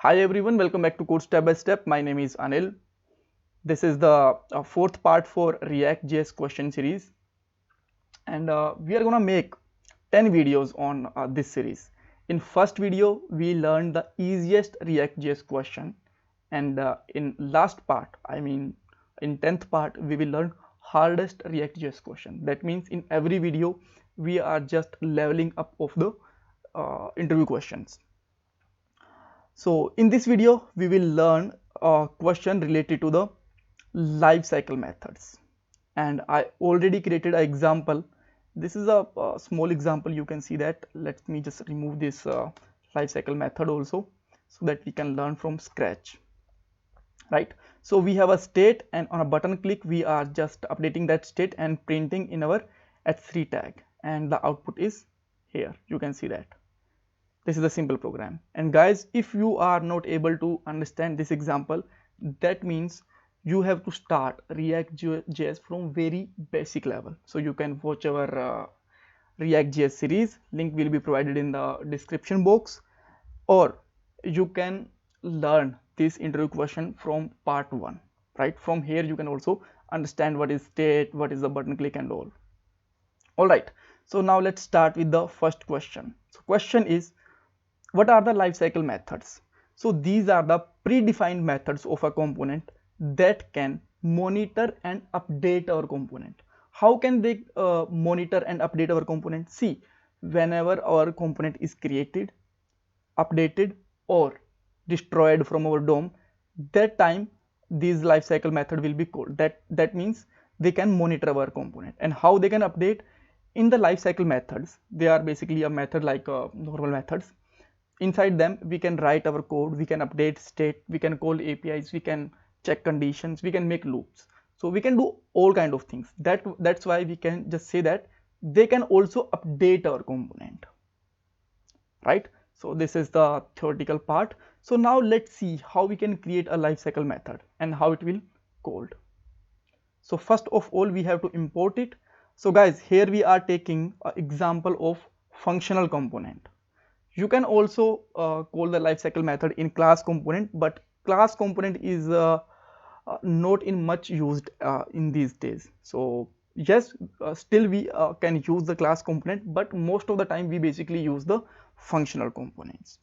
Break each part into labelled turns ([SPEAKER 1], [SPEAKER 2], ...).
[SPEAKER 1] Hi everyone, welcome back to Code Step by Step. My name is Anil. This is the fourth part for React.js question series, and we are gonna make 10 videos on this series. In first video, we learned the easiest React.js question, and in last part, in 10th part, we will learn hardest React.js question. That means in every video, we are just leveling up of the interview questions. So in this video, we will learn a question related to the life cycle methods. And I already created an example. This is a small example. You can see that. Let me just remove this life cycle method also so that we can learn from scratch. Right. So we have a state, and on a button click, we are just updating that state and printing in our h3 tag. And the output is here. You can see that. This is a simple program. And guys, if you are not able to understand this example, that means you have to start React.js from very basic level. So you can watch our React.js series. Link will be provided in the description box, or you can learn this interview question from part 1. Right, from here you can also understand what is state, what is the button click and all. All right, so now let's start with the first question. So question is, what are the lifecycle methods? So these are the predefined methods of a component that can monitor and update our component. How can they monitor and update our component? See, whenever our component is created, updated, or destroyed from our DOM, that time these lifecycle method will be called. That means they can monitor our component. And how they can update? In the lifecycle methods, they are basically a method like normal methods. Inside them, we can write our code, we can update state, we can call APIs, we can check conditions, we can make loops. So we can do all kind of things. That's why we can just say that they can also update our component, right? So this is the theoretical part. So now let's see how we can create a lifecycle method and how it will called. So first of all, we have to import it. So guys, here we are taking an example of functional component. You can also call the lifecycle method in class component, but class component is not in much used in these days. So yes, still we can use the class component, but most of the time we basically use the functional components.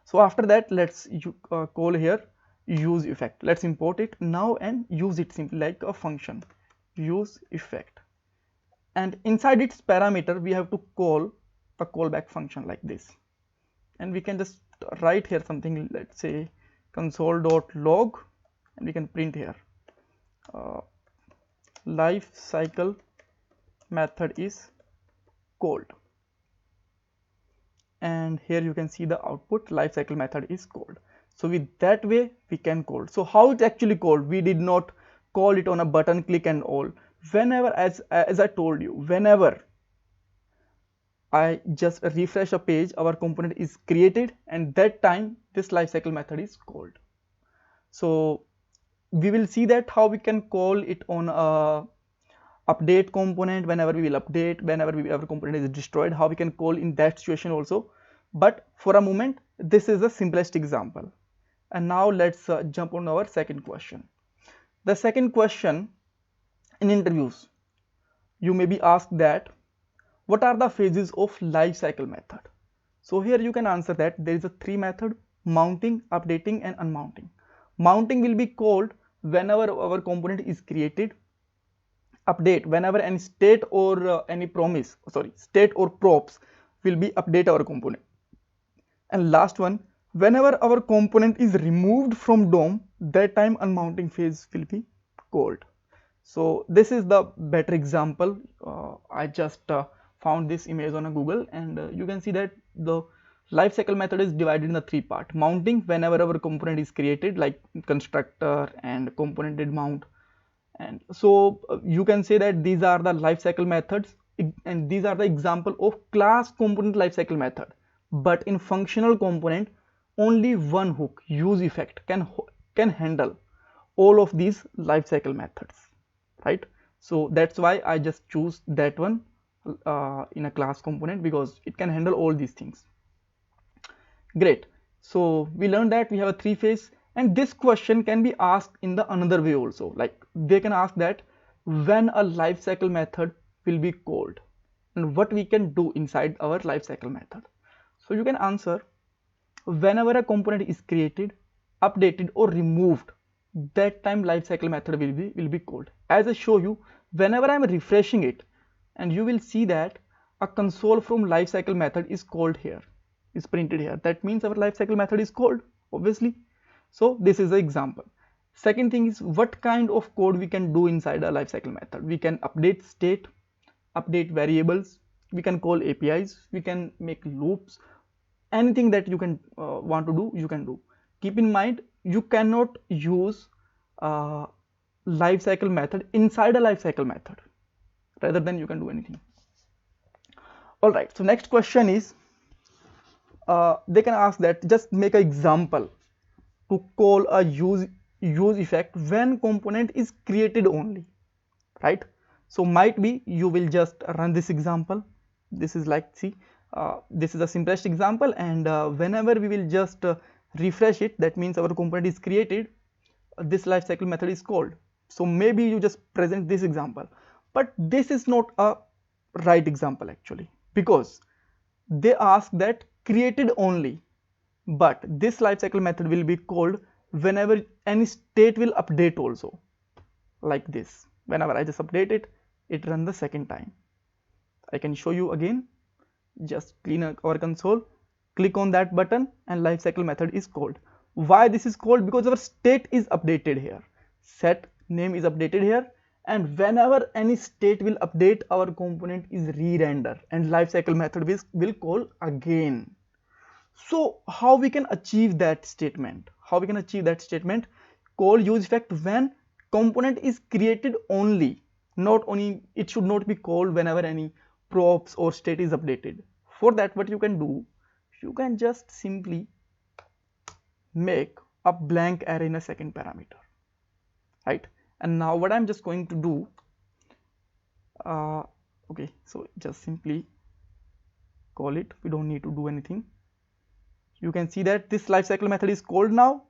[SPEAKER 1] So after that, let's call here use effect. Let's import it now and use it simply like a function, use effect. And inside its parameter, we have to call a callback function like this. And we can just write here something, let's say console.log, and we can print here life cycle method is called. And here you can see the output, life cycle method is called. So with that way we can call. So how it's actually called? We did not call it on a button click and all. Whenever, as I told you, whenever I just refresh a page, our component is created, and that time this lifecycle method is called. So we will see that how we can call it on a update component whenever we will update, whenever our component is destroyed, how we can call in that situation also. But for a moment, this is the simplest example. And now let's jump on our second question. The second question, in interviews, you may be asked that what are the phases of life cycle method? So here you can answer that there is a 3 method: mounting, updating, and unmounting. Mounting will be called whenever our component is created. Update whenever any state or state or props will be update our component. And last one, whenever our component is removed from DOM, that time unmounting phase will be called. So this is the better example. I just found this image on a Google, and you can see that the lifecycle method is divided in the 3 part. Mounting whenever our component is created, like constructor and component did mount. And so you can say that these are the lifecycle methods, and these are the example of class component lifecycle method. But in functional component, only one hook, use effect, can handle all of these lifecycle methods, right? So that's why I just choose that one in a class component, because it can handle all these things. Great. So we learned that we have a three phase, and this question can be asked in the another way also. Like they can ask that when a life cycle method will be called and what we can do inside our life cycle method. So you can answer whenever a component is created, updated or removed, that time life cycle method will be called. As I show you, whenever I am refreshing it, and you will see that a console from lifecycle method is called here, is printed here. That means our lifecycle method is called, obviously. So this is the example. Second thing is what kind of code we can do inside a lifecycle method. We can update state, update variables, we can call APIs, we can make loops, anything that you can want to do, you can do. Keep in mind, you cannot use lifecycle method inside a lifecycle method. Rather than you can do anything. All right, so next question is they can ask that just make an example to call a use effect when component is created only, right? So might be you will just run this example. This is like, see, this is the simplest example, and whenever we will just refresh it, that means our component is created, this lifecycle method is called. So maybe you just present this example, but this is not a right example actually, because they ask that created only, but this lifecycle method will be called whenever any state will update also, like this. Whenever I just update it, it runs the second time. I can show you again. Just clean our console, click on that button, and lifecycle method is called. Why this is called? Because our state is updated here, set name is updated here, and whenever any state will update, our component is re-render and lifecycle method will call again. So how we can achieve that statement? How we can achieve that statement? Call use effect when component is created only, not only, it should not be called whenever any props or state is updated. For that, what you can do, you can just simply make a blank array in a second parameter, right? And now what I'm just going to do, okay, so just simply call it, we don't need to do anything. You can see that this lifecycle method is called now,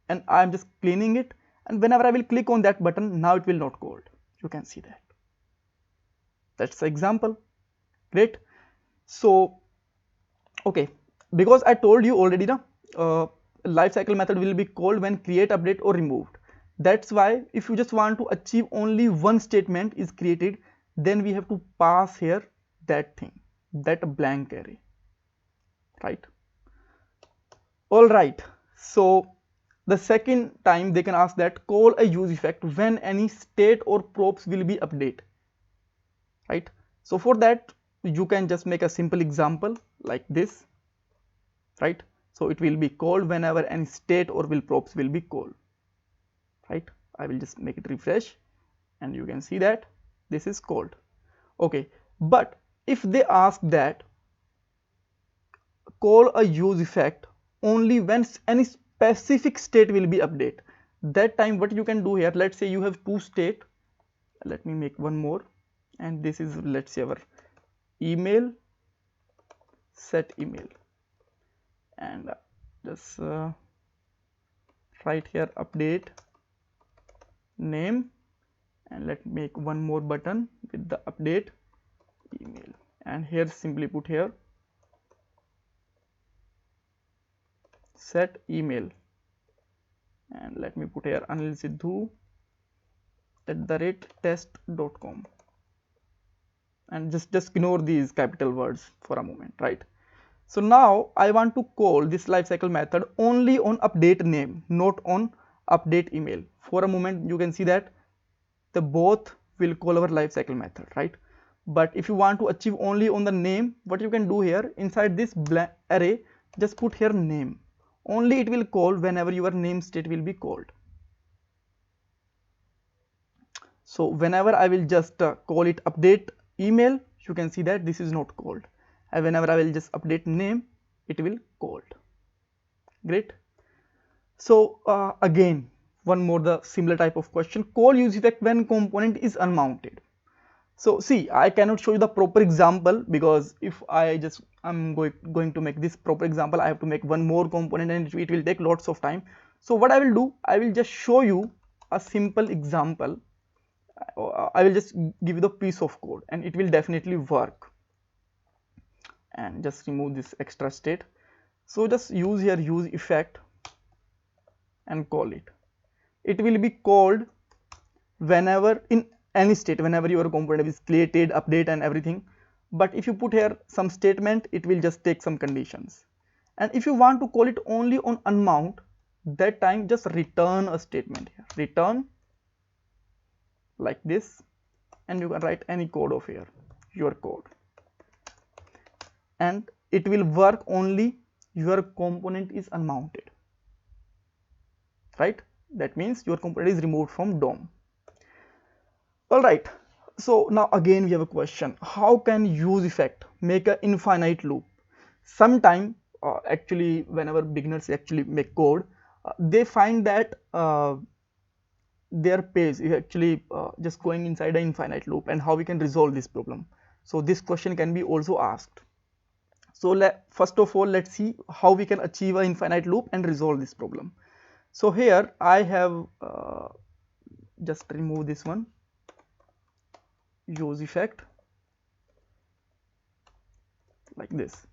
[SPEAKER 1] and I'm just cleaning it, and whenever I will click on that button, now it will not called. You can see that. That's the example. Great. So okay, because I told you already na, lifecycle method will be called when create, update or removed. That's why if you just want to achieve only one statement is created, then we have to pass here that thing, that blank array, right? All right, so the second time they can ask that call a use effect when any state or props will be update, right? So for that you can just make a simple example like this, right? So it will be called whenever any state or will props will be called, right? I will just make it refresh, and you can see that this is called. Okay, but if they ask that call a use effect only when any specific state will be update, that time what you can do here, let's say you have two state, let me make one more, and this is, let's say, our email, set email, and just write here update name, and let me make one more button with the update email, and here simply put here set email, and let me put here anilsidhu@test.com, and just ignore these capital words for a moment, right? So now I want to call this lifecycle method only on update name, not on update email. For a moment you can see that the both will call our lifecycle method, right? But if you want to achieve only on the name, what you can do here, inside this blank array, just put here name. Only it will call whenever your name state will be called. So whenever I will just call it update email, you can see that this is not called, and whenever I will just update name, it will called. Great. So again, one more the similar type of question, call use effect when component is unmounted. So see, I cannot show you the proper example because if I'm going to make this proper example, I have to make one more component and it will take lots of time. So what I will do, I will just show you a simple example. I will just give you the piece of code and it will definitely work. And just remove this extra state. So just use here use effect and call it. It will be called whenever in any state, whenever your component is created, update and everything. But if you put here some statement, it will just take some conditions. And if you want to call it only on unmount, that time just return a statement here, return like this, and you can write any code of here, your code, and it will work only your component is unmounted, right? That means your component is removed from DOM. All right, so now again we have a question: how can use effect make an infinite loop? Sometime actually whenever beginners actually make code, they find that their page is actually just going inside an infinite loop, and how we can resolve this problem. So this question can be also asked. So first of all, let's see how we can achieve an infinite loop and resolve this problem. So here I have just remove this one, use effect like this.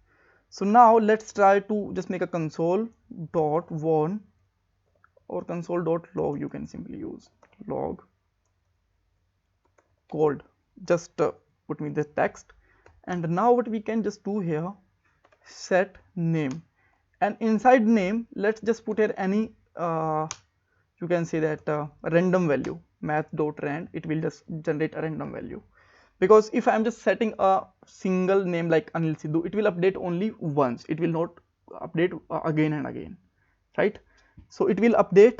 [SPEAKER 1] So now let's try to just make a console dot warn or console dot log. You can simply use log code, just put me the text. And now what we can just do here, set name, and inside name let's just put here any you can say that random value, math.rand. It will just generate a random value, because if I'm just setting a single name like Anil Sidhu, it will update only once, it will not update again and again, right? So it will update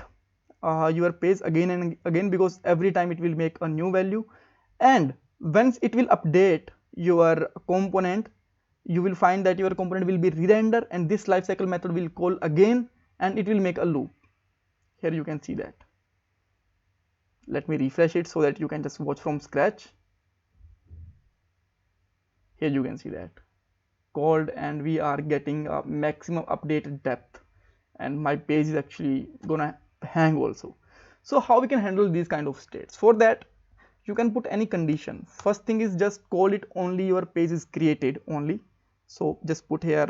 [SPEAKER 1] your page again and again, because every time it will make a new value. And once it will update your component, you will find that your component will be re-render, and this lifecycle method will call again and it will make a loop. Here you can see that. Let me refresh it so that you can just watch from scratch. Here you can see that called, and we are getting a maximum updated depth, and my page is actually gonna hang also. So how we can handle these kind of states? For that, you can put any condition. First thing is just call it only your page is created only. So just put here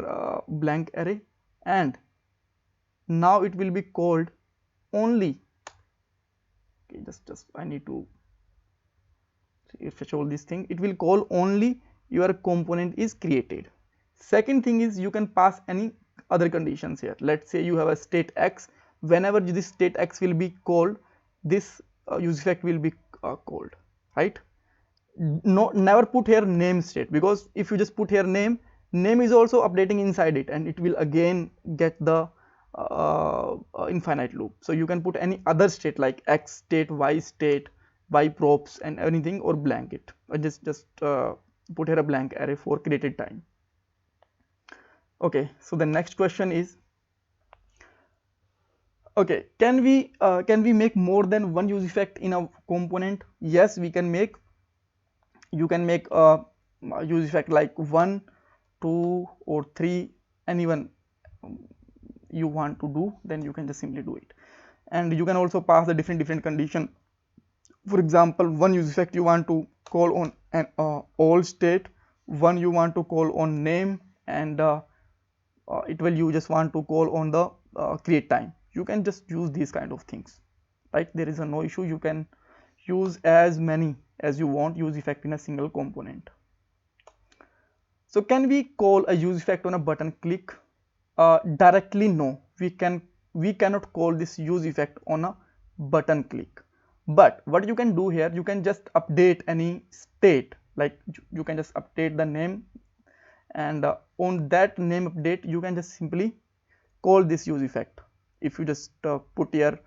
[SPEAKER 1] blank array, and now it will be called only. Okay, just I need to fetch all this thing. It will call only your component is created. Second thing is you can pass any other conditions here. Let's say you have a state x. Whenever this state x will be called, this use effect will be called, right? No, never put here name state, because if you just put here name is also updating inside it, and it will again get the infinite loop. So you can put any other state like x state, y props and anything, or blank it, or just put here a blank array for created time. Okay, so the next question is, okay, can we make more than one use effect in a component? Yes, we can make. You can make a use effect like 1, 2 or 3, anyone you want to do, then you can just simply do it. And you can also pass the different condition. For example, one use effect you want to call on an all state, one you want to call on name, and it will you just want to call on the create time. You can just use these kind of things, right? There is no issue. You can use as many as you want use effect in a single component. So can we call a use effect on a button click? Directly no, we cannot call this use effect on a button click. But what you can do here, you can just update any state, like you can just update the name, and on that name update you can just simply call this use effect. If you just put your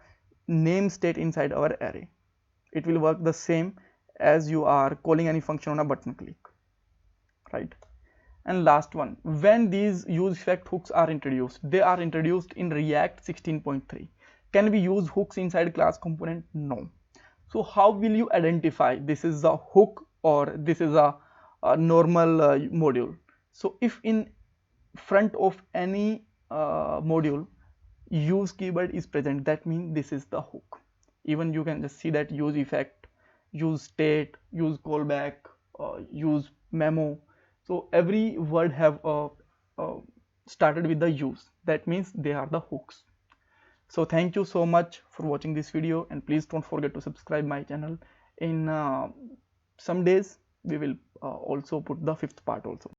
[SPEAKER 1] name state inside our array, it will work the same as you are calling any function on a button click, right? And last one, when these use effect hooks are introduced, they are introduced in React 16.3. Can we use hooks inside class component? No. So how will you identify this is the hook or this is a normal module. So if in front of any module use keyword is present, that means this is the hook. Even you can just see that use effect, use state, use callback, use memo. So every word have started with the use, that means they are the hooks. So thank you so much for watching this video, and please don't forget to subscribe my channel. In some days we will also put the fifth part also.